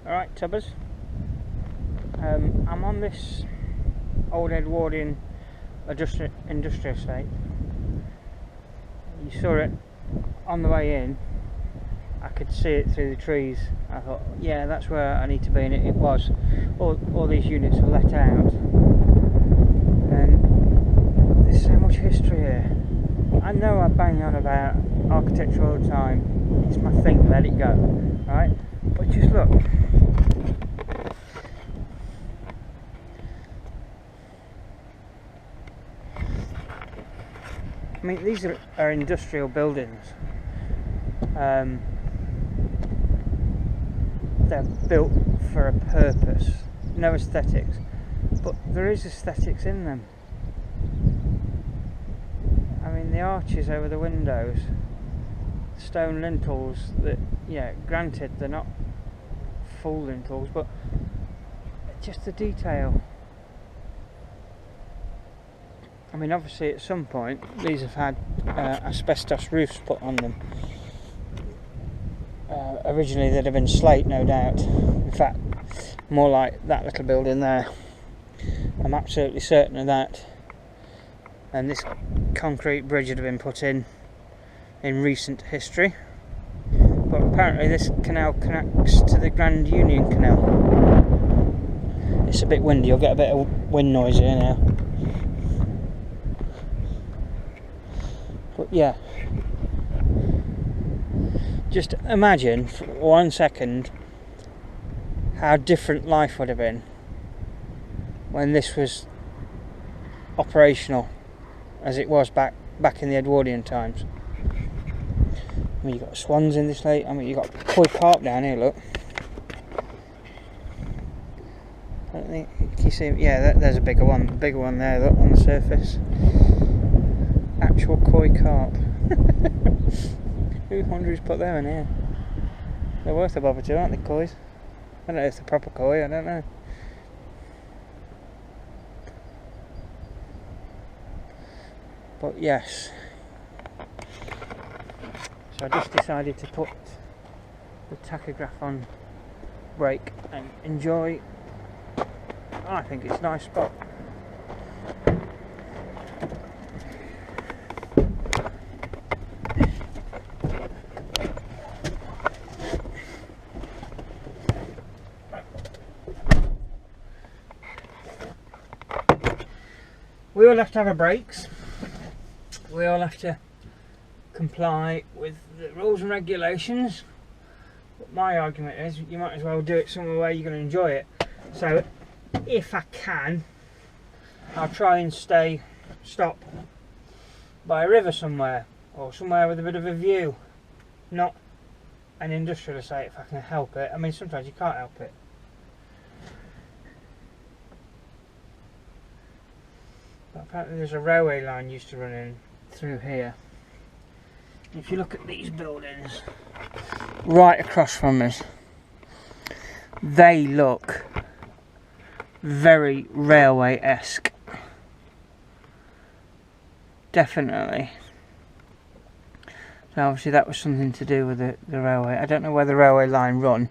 Alright, tubbers. I'm on this old Edwardian industrial estate. You saw it on the way in. I could see it through the trees. I thought, yeah, that's where I need to be, and it was. All these units are let out, and there's so much history here. I know I bang on about architecture all the time. It's my thing, let it go, right? But just look. I mean, these are industrial buildings. They're built for a purpose, no aesthetics, but there is aesthetics in them. I mean, the arches over the windows, stone lintels that, yeah, granted they're not full lintels, but just the detail. I mean, obviously at some point these have had asbestos roofs put on them. Originally they'd have been slate, no doubt. In fact, more like that little building there. I'm absolutely certain of that. And this concrete bridge would have been put in recent history. But apparently this canal connects to the Grand Union Canal. It's a bit windy, you'll get a bit of wind noise here now. But yeah, just imagine for 1 second how different life would have been when this was operational, as it was back in the Edwardian times. I mean, you've got swans in this lake. I mean, you've got koi carp down here, look. I don't think, can you see? Yeah, there's a bigger one there, look, on the surface. Actual koi carp. Who wonders who's put them in here? They're worth a bobber too, aren't they, kois? I don't know if they're proper koi, I don't know. But yes. So I just decided to put the tachograph on brake and enjoy. I think it's a nice spot. We all have to have our brakes. We all have to comply with the rules and regulations. But my argument is you might as well do it somewhere where you're going to enjoy it. So if I can, I'll try and stop by a river somewhere, or somewhere with a bit of a view. Not an industrial estate if I can help it. I mean, sometimes you can't help it. But apparently there's a railway line used to run in through here. If you look at these buildings right across from us, they look very railway-esque. Definitely. So obviously that was something to do with the railway. I don't know where the railway line run,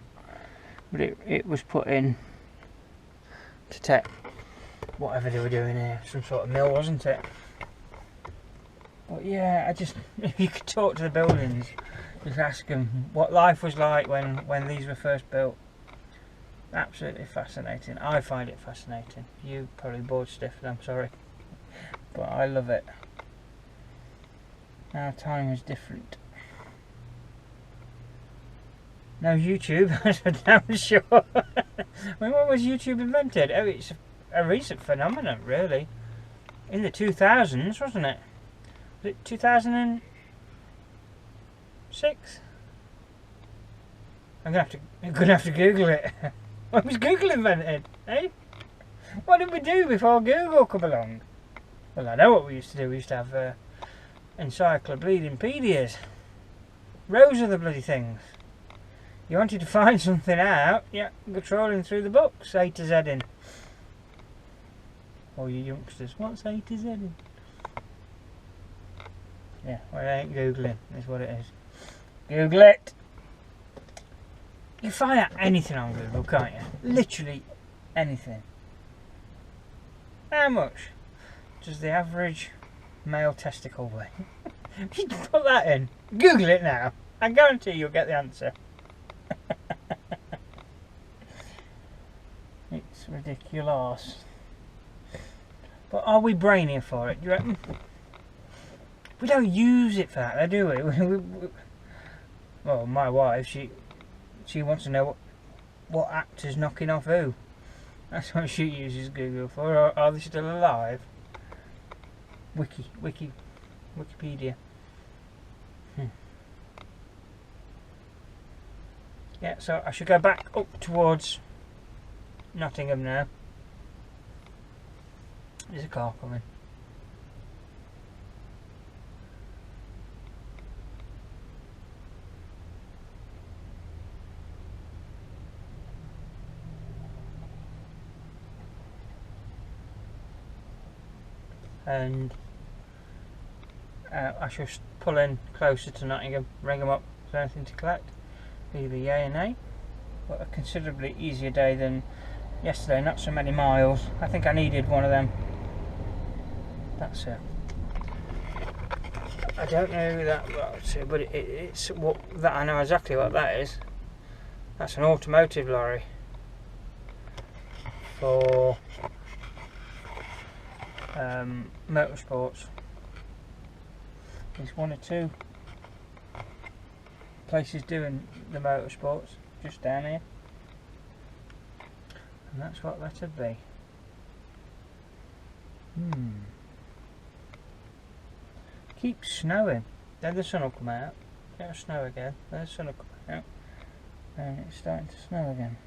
but it was put in to take whatever they were doing here, some sort of mill, wasn't it? But yeah, if you could talk to the buildings, just ask them what life was like when these were first built. Absolutely fascinating. I find it fascinating. You probably bored stiff, and I'm sorry, but I love it. Now time is different. No YouTube, that's for damn sure. I mean, when was YouTube invented? Oh, it's a recent phenomenon, really. In the 2000s, wasn't it? Was it 2006? I'm gonna have to Google it. When was Google invented? Eh? What did we do before Google come along? Well, I know what we used to do. We used to have encyclopedias. Rows of the bloody things. You wanted to find something out, yeah, go trawling through the books, A to Z in. Or you youngsters, what's A to Z in? Yeah, well, it ain't Googling, is what it is. Google it! You find out anything on Google, can't you? Literally anything. How much does the average male testicle weigh? You put that in. Google it now. I guarantee you'll get the answer. It's ridiculous. But are we brainier for it, do you reckon? We don't use it for that, do we? Well, my wife, she wants to know what actor's knocking off who. That's what she uses Google for. Or are they still alive? Wikipedia. Yeah, so I should go back up towards Nottingham now. There's a car coming. And I shall pull in closer to Nottingham, ring them up, is there anything to collect? Either yay or nay. But a considerably easier day than yesterday, not so many miles. I think I needed one of them. That's it. I don't know who that was, but it's what that I know exactly what that is. That's an automotive lorry for motorsports. There's one or two places doing the motorsports just down here, and that's what that'd be. Keeps snowing, then the sun will come out, it'll snow again, then the sun will come out, and it's starting to snow again.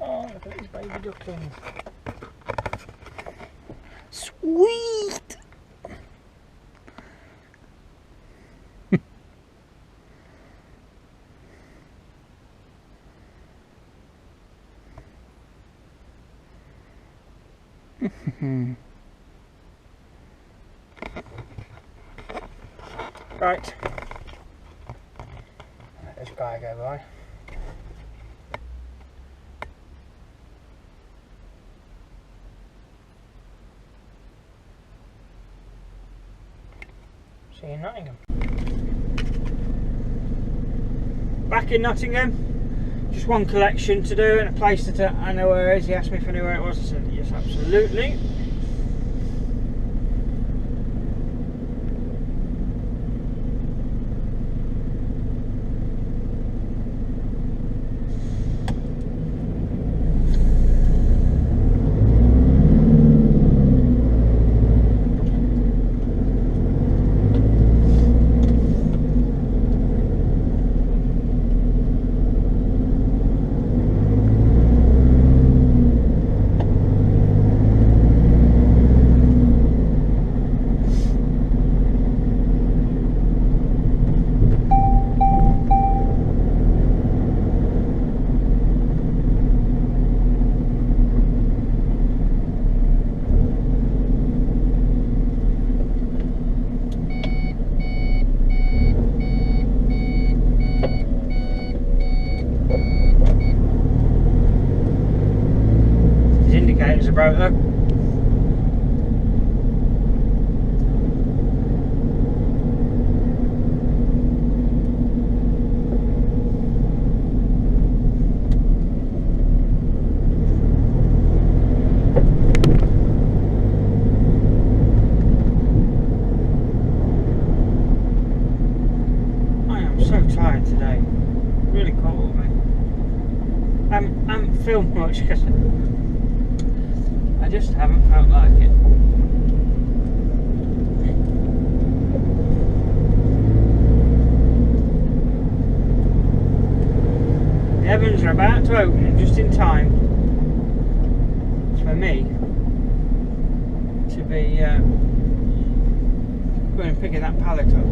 Oh, look at these baby ducklings. Sweet! Right, let this guy go by. See you in Nottingham. Back in Nottingham, just one collection to do and a place that I know where it is. He asked me if I knew where it was. I said yes, absolutely. About that. I am so tired today. Really cold, me. I haven't filmed much because I just haven't felt like it. The heavens are about to open just in time for me to be going and picking that pallet up.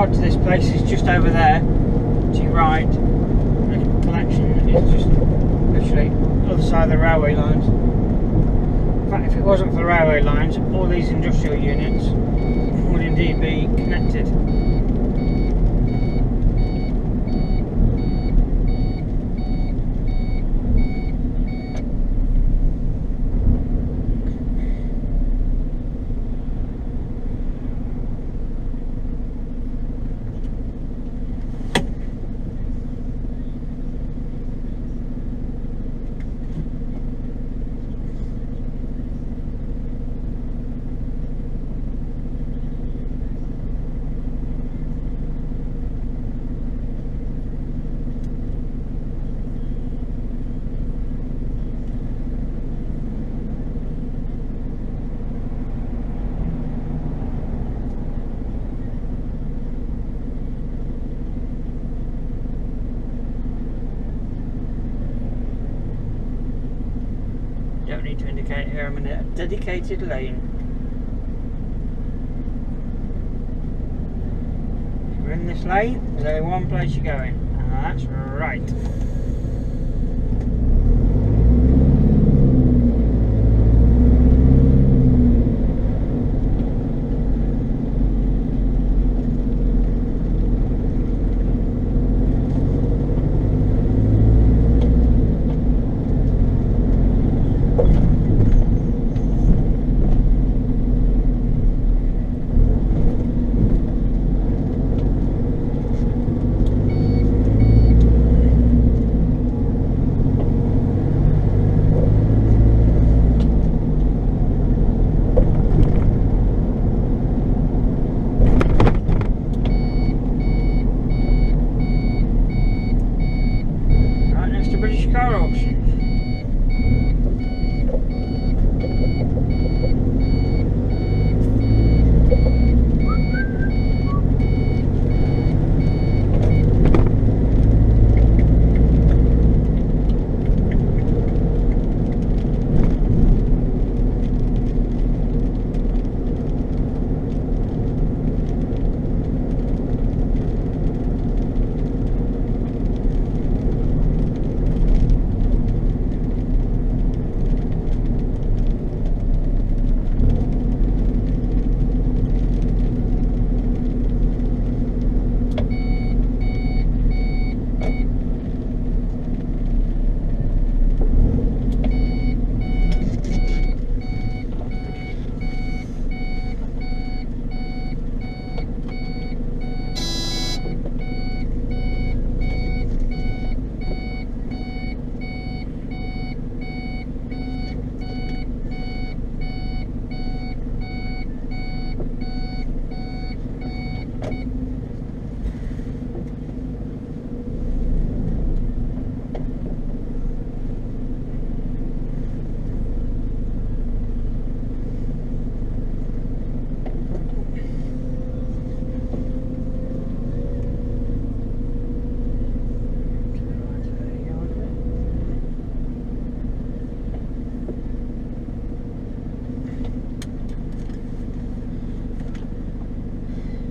road to this place is just over there, to your right. The collection is just literally the other side of the railway lines. In fact, if it wasn't for the railway lines, all these industrial units would indeed be connected. Don't need to indicate here, I'm in a dedicated lane. If you're in this lane, there's only one place you're going, and that's right. Car auction.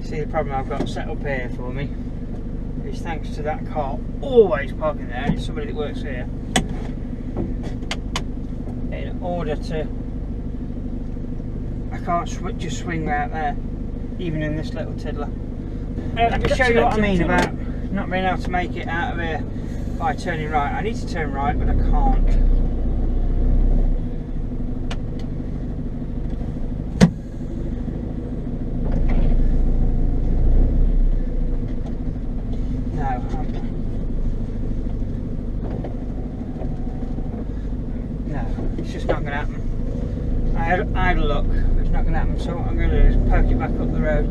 See, the problem I've got set up here for me is thanks to that car always parking there. It's somebody that works here. In order to, I can't just swing out there, even in this little tiddler. Let me show you what I mean about not being able to make it out of here by turning right. I need to turn right, but I can't. It's just not going to happen. I had a look, but it's not going to happen. So what I'm going to do is poke it back up the road.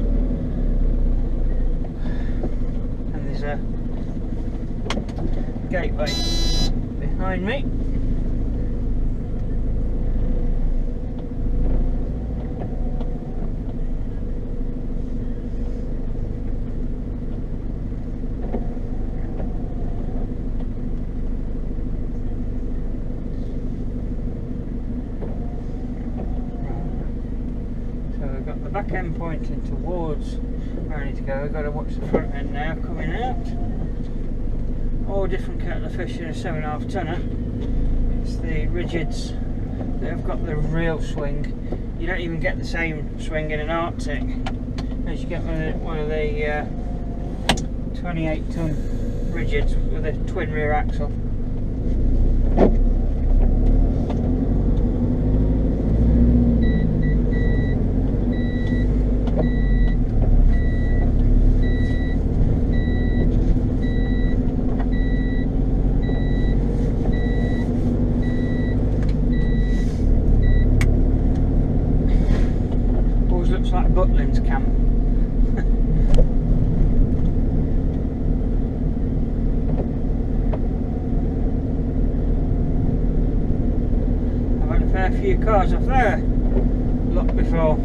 And there's a gateway behind me. the back end pointing towards where I need to go. I've got to watch the front end now coming out. All different kettle of fish in a 7.5 tonner. It's the rigids that have got the real swing. You don't even get the same swing in an Arctic as you get one of the 28 ton rigids with a twin rear axle. Like Butlins camp. I've had a fair few cars off there looked before.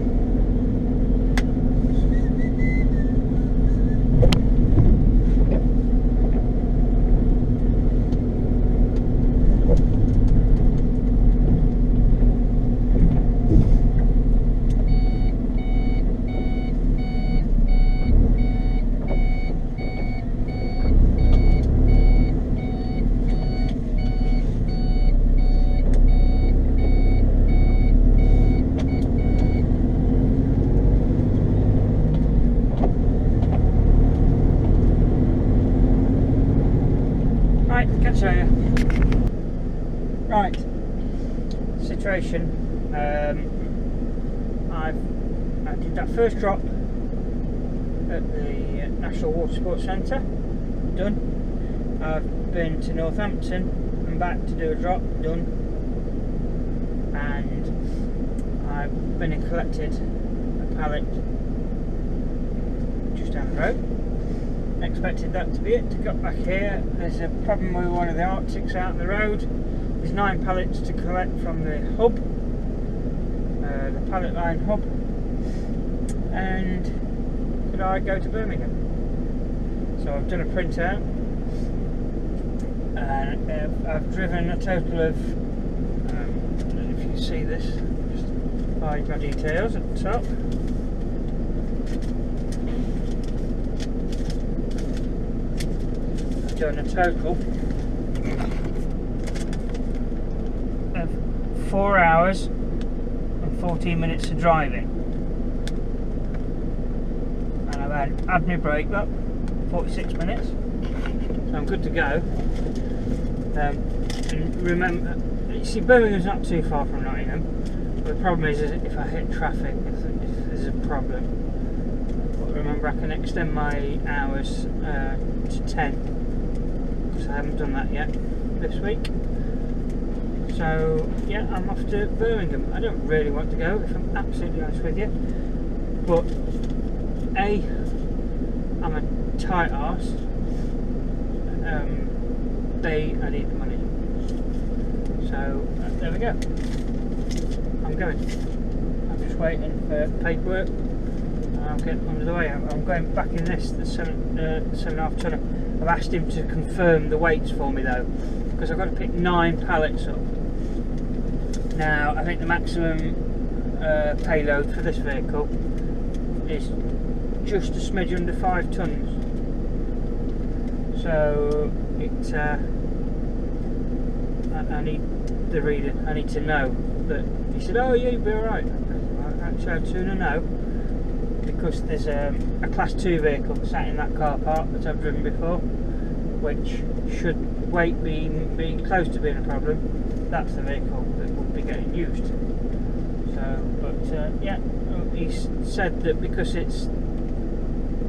Catch you. Right, situation. I did that first drop at the National Water Sports Centre. Done. I've been to Northampton and back to do a drop. Done. And I've been and collected a pallet just down the road. Expected that to be it. To get back here, there's a problem with one of the Arctics out on the road. There's 9 pallets to collect from the hub, the pallet line hub, and could I go to Birmingham? So I've done a printout, and I've driven a total of, I don't know if you can see this, just hide my details at the top. Done a total of 4 hours and 14 minutes of driving, and I've had my break up 46 minutes, so I'm good to go. And remember, you see, Birmingham's not too far from Nottingham, but the problem is if I hit traffic, if there's a problem. But remember, I can extend my hours to 10. I haven't done that yet this week, so yeah, I'm off to Birmingham. I don't really want to go, if I'm absolutely honest with you, but A, I'm a tight arse, B, I need the money, so there we go. I'm going. I'm just waiting for paperwork and I'll get under the way. I'm going back in this, the 7.5 tonner. I've asked him to confirm the weights for me though, because I've got to pick 9 pallets up. Now, I think the maximum payload for this vehicle is just a smidge under 5 tonnes. So I need the reader, I need to know that. He said, oh yeah, you'll be alright. Actually, I'd sooner know, because there's a class 2 vehicle sat in that car park that I've driven before, which, should weight being close to being a problem, that's the vehicle that will be getting used. So, but yeah, he said that because it's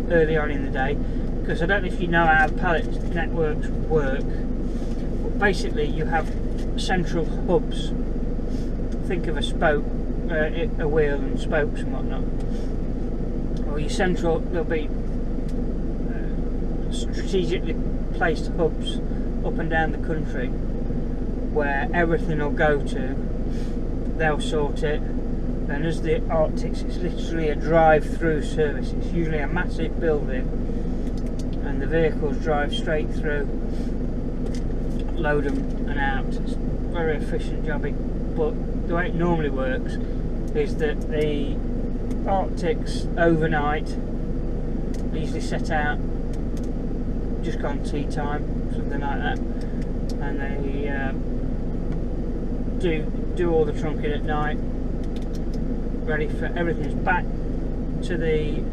early on in the day, because I don't know if you know how pallet networks work, but basically you have central hubs. Think of a spoke, a wheel and spokes and whatnot. Or your central, there'll be strategically placed hubs up and down the country where everything will go to. They'll sort it, and as the Arctics, it's literally a drive-through service. It's usually a massive building, and the vehicles drive straight through, load them and out. It's a very efficient jobbing. But the way it normally works is that the Arctics overnight. They usually set out just gone tea time, something like that, and they do all the trunking at night, ready for everything's back to the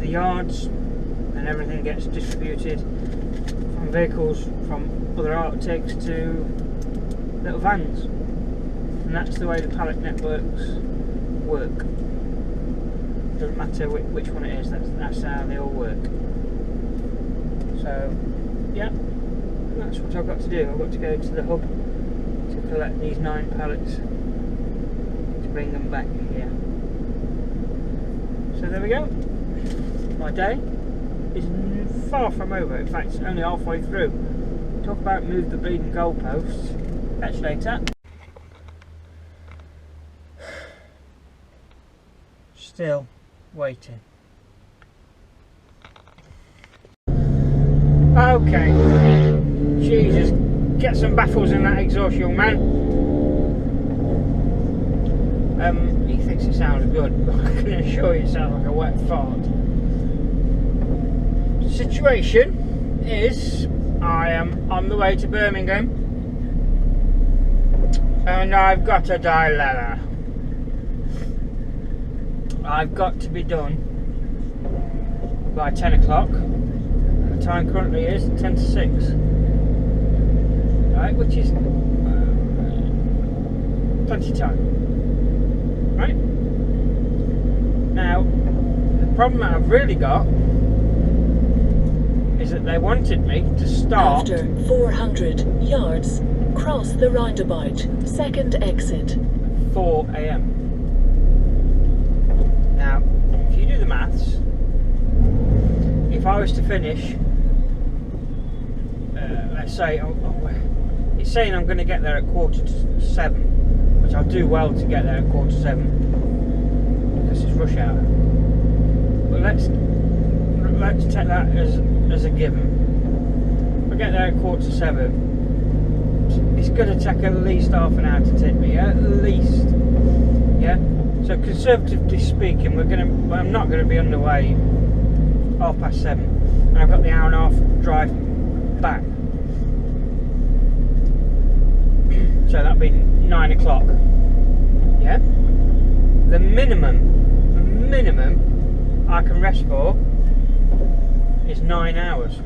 yards, and everything gets distributed from vehicles from other Arctics to little vans, and that's the way the pallet networks work. Doesn't matter which one it is, that's how they all work. So yeah, that's what I've got to do. I've got to go to the hub to collect these 9 pallets to bring them back here. So there we go. My day is far from over. In fact, it's only halfway through. Talk about move the bleeding goalposts. Catch you later. Still waiting. Okay. Jesus, get some baffles in that exhaust, young man. He thinks it sounds good, but I can assure you it sounds like a wet fart. Situation is, I am on the way to Birmingham, and I've got a dilemma. I've got to be done by 10 o'clock. The time currently is 10 to 6. Right, which is plenty of time. Right? Now, the problem that I've really got is that they wanted me to start. After 400 yards, cross the roundabout, second exit. 4 AM. Now, if you do the maths, if I was to finish, let's say, it's saying I'm going to get there at 7:15, which I'll do well to get there at 7:15 because it's rush hour. But let's take that as a given. If I get there at 7:15, it's going to take at least half an hour to take me, at least. Yeah. So conservatively speaking, I'm not going to be underway 7:30, and I've got the hour and a half drive back. So that'd be 9 o'clock. Yeah. The minimum I can rest for is 9 hours.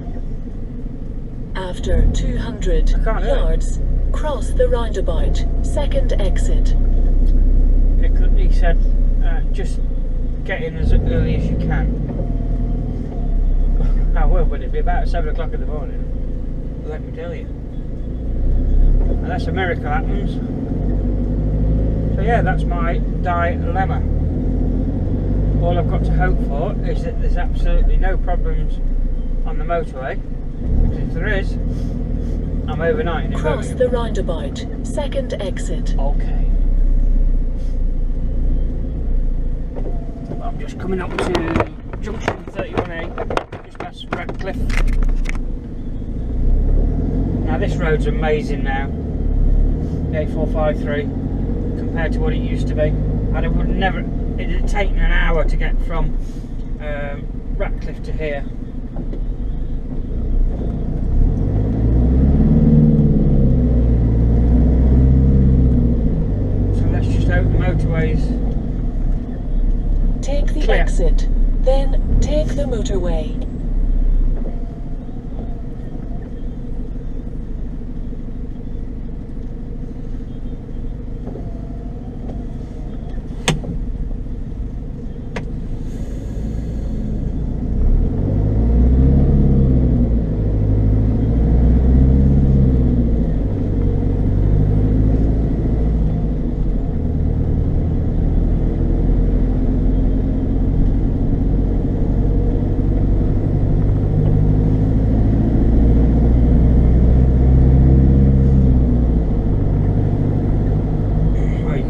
After 200 yards, cross the roundabout, second exit. He said, just get in as early as you can. I will, but it'd be about 7 o'clock in the morning, let me tell you. Unless a miracle happens. So yeah, that's my dilemma. All I've got to hope for is that there's absolutely no problems on the motorway, because if there is, I'm overnighting. Cross the roundabout, second exit. Okay. I'm just coming up to junction 31A, just past Ratcliffe. Now this road's amazing now, the A453, compared to what it used to be. And it would never, it'd have taken an hour to get from Ratcliffe to here. So let's just hope the motorways take the clear. Exit, then take the motorway.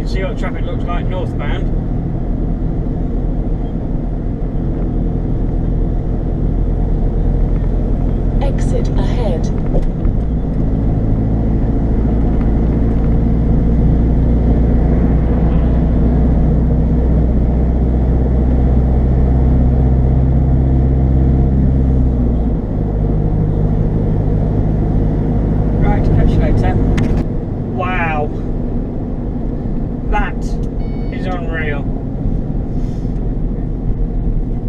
See what traffic looks like northbound. Exit ahead. better. Wow, that is unreal.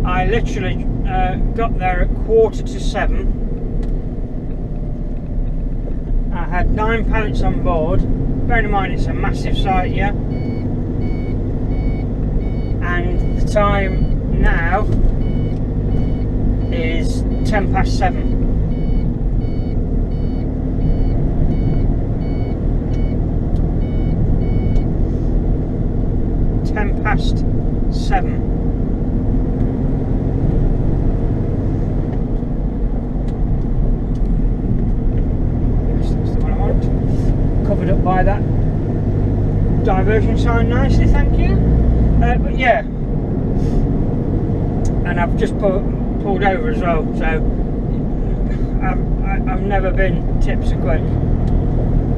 I literally got there at 7:15. I had 9 pallets on board. Bearing in mind it's a massive site, yeah. And the time now is 7:10. 7:10. Covered up by that diversion sign nicely, thank you. But yeah, and I've just pulled over as well, so I've never been tipped so quick.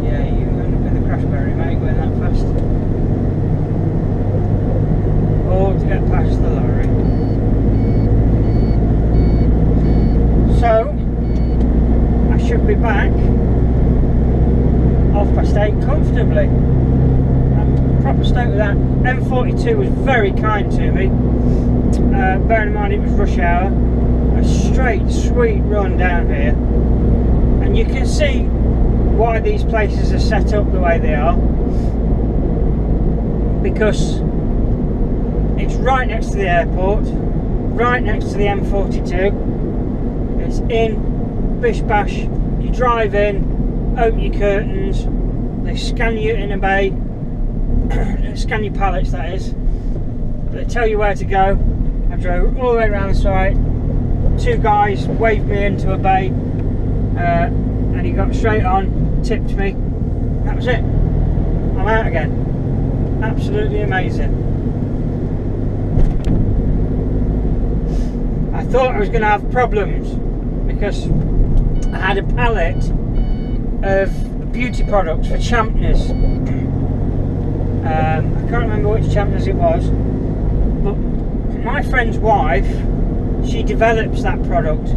Yeah, you end up in the crash barrier, mate, going that fast. All to get past the lorry. So I should be back 8:30 comfortably. I'm proper stoked with that. M42 was very kind to me. Bearing in mind it was rush hour. A straight, sweet run down here. And you can see why these places are set up the way they are. Because it's right next to the airport, right next to the M42. It's in bish bash. You drive in, open your curtains, they scan you in a bay, scan your pallets, that is. They tell you where to go. I drove all the way around the site. 2 guys waved me into a bay, and he got straight on, tipped me. That was it. I'm out again. Absolutely amazing. I thought I was going to have problems because I had a pallet of beauty products for Champness. I can't remember which Champness it was, but my friend's wife, she develops that product,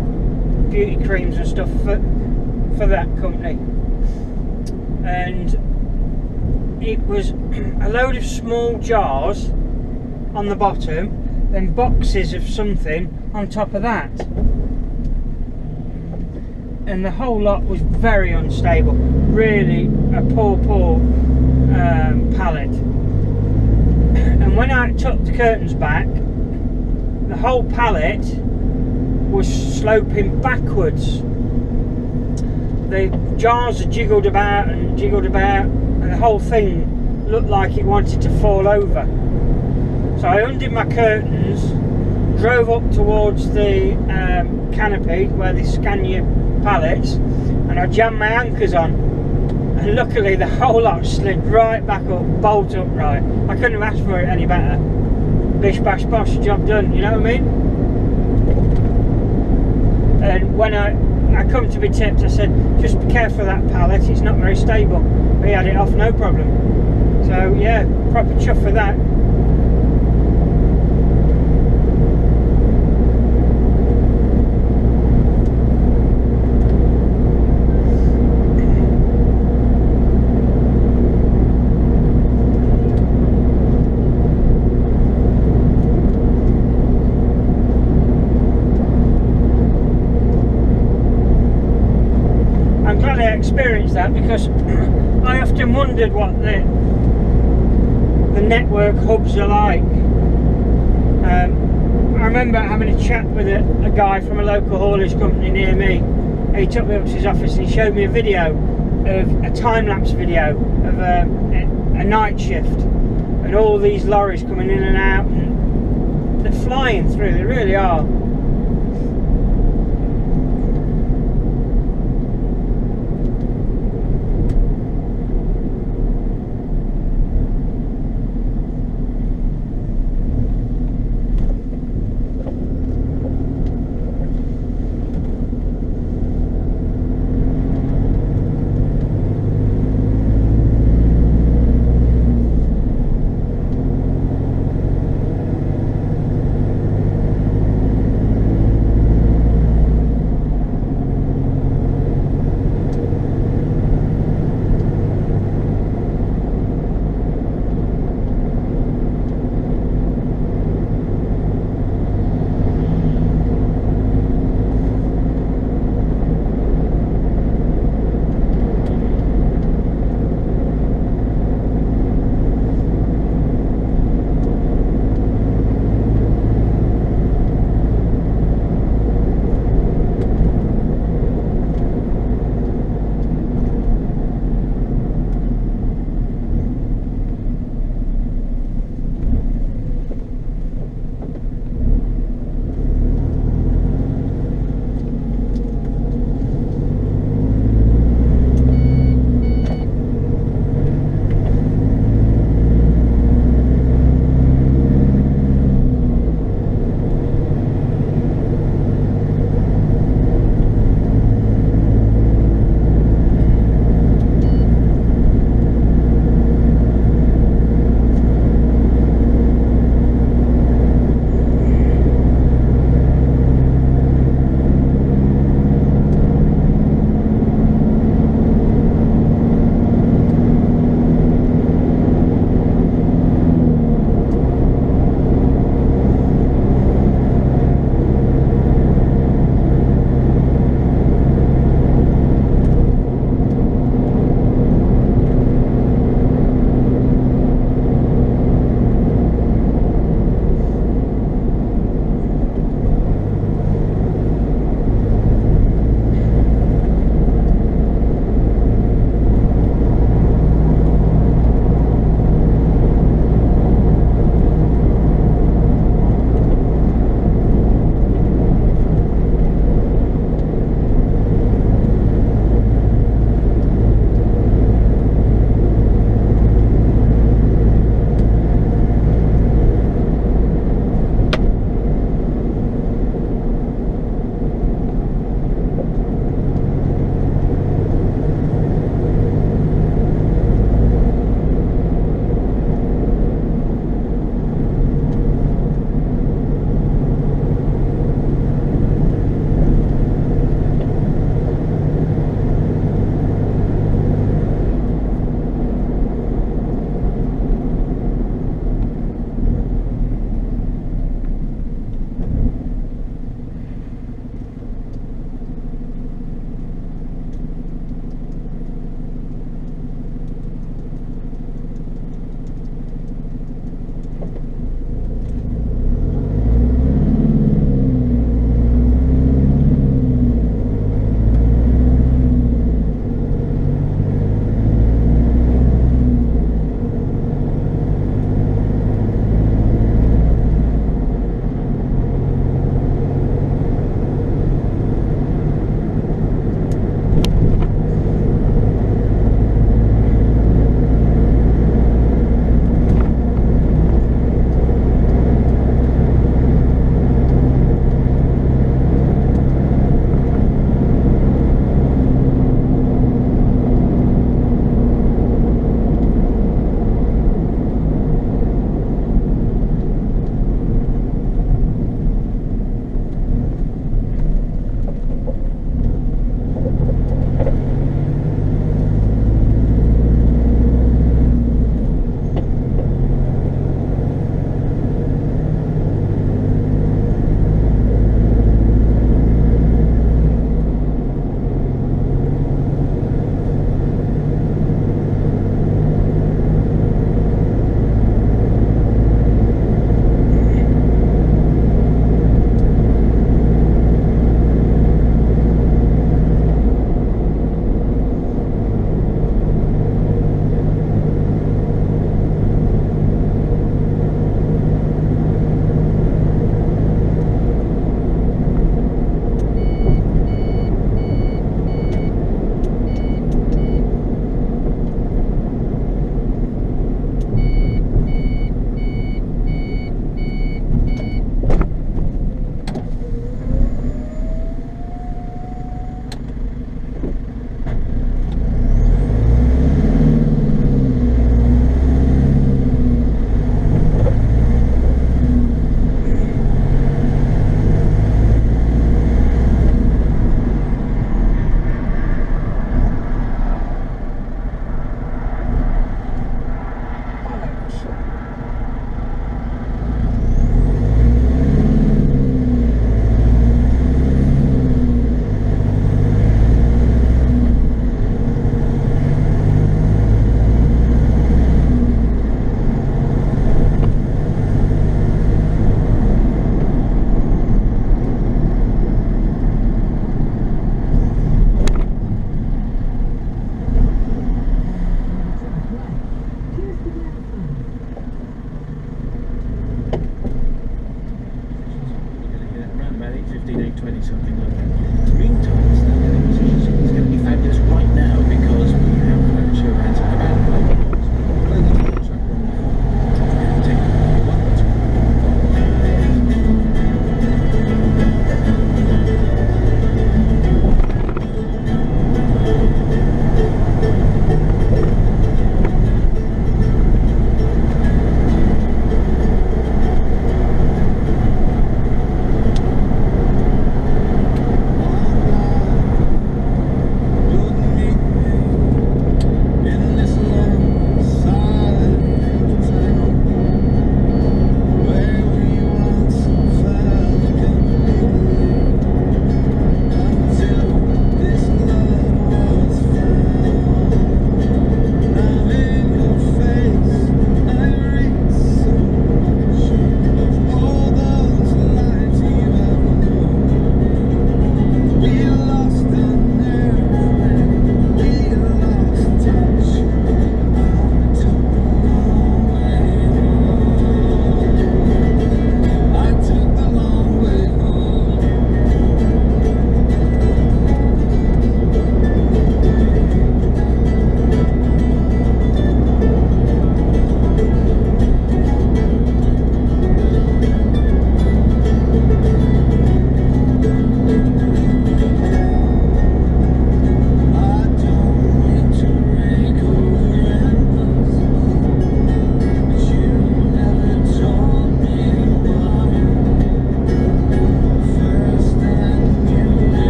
beauty creams and stuff for that company, and it was a load of small jars on the bottom, then boxes of something on top of that. And the whole lot was very unstable, really a poor pallet. And when I took the curtains back, the whole pallet was sloping backwards. The jars had jiggled about, and the whole thing looked like it wanted to fall over. So I undid my curtains, drove up towards the canopy where they scan your pallets, and I jammed my anchors on, and luckily the whole lot slid right back up, bolt upright. I couldn't have asked for it any better. Bish bash bosh, job done, you know what I mean? And when I come to be tipped, I said, just be careful of that pallet, it's not very stable. But he had it off no problem. So yeah, proper chuff for that. Experienced that, because I often wondered what the network hubs are like. I remember having a chat with a guy from a local haulage company near me. He took me up to his office and he showed me a video of a time-lapse video of a night shift, and all these lorries coming in and out, and they're flying through, they really are.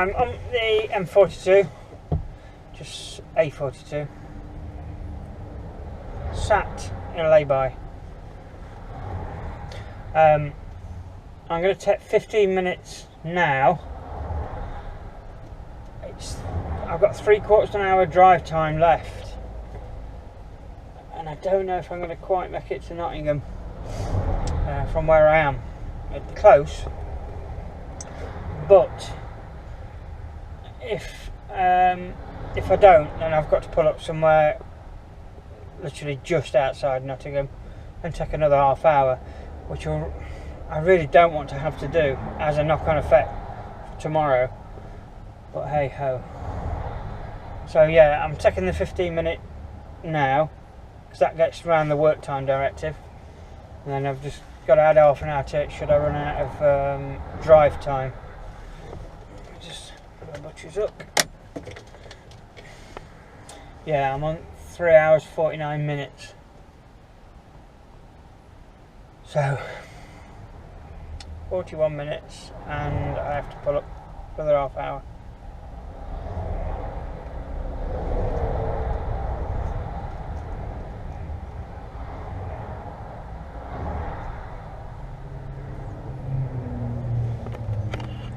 I'm on the M42, just A42, sat in a lay-by. I'm going to take 15 minutes now. I've got 3/4 of an hour drive time left, and I don't know if I'm going to quite make it to Nottingham from where I am. It's close, but if I don't, then I've got to pull up somewhere literally just outside Nottingham and take another half hour, which I really don't want to have to do as a knock-on effect for tomorrow, but hey ho. So yeah, I'm taking the 15-minute now because that gets around the work time directive, and then I've just got to add half an hour to it should I run out of drive time. Just put the butchers up. Yeah, I'm on 3 hours 49 minutes. So 41 minutes, and I have to pull up for another half hour.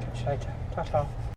Catch you later. Ta-ta.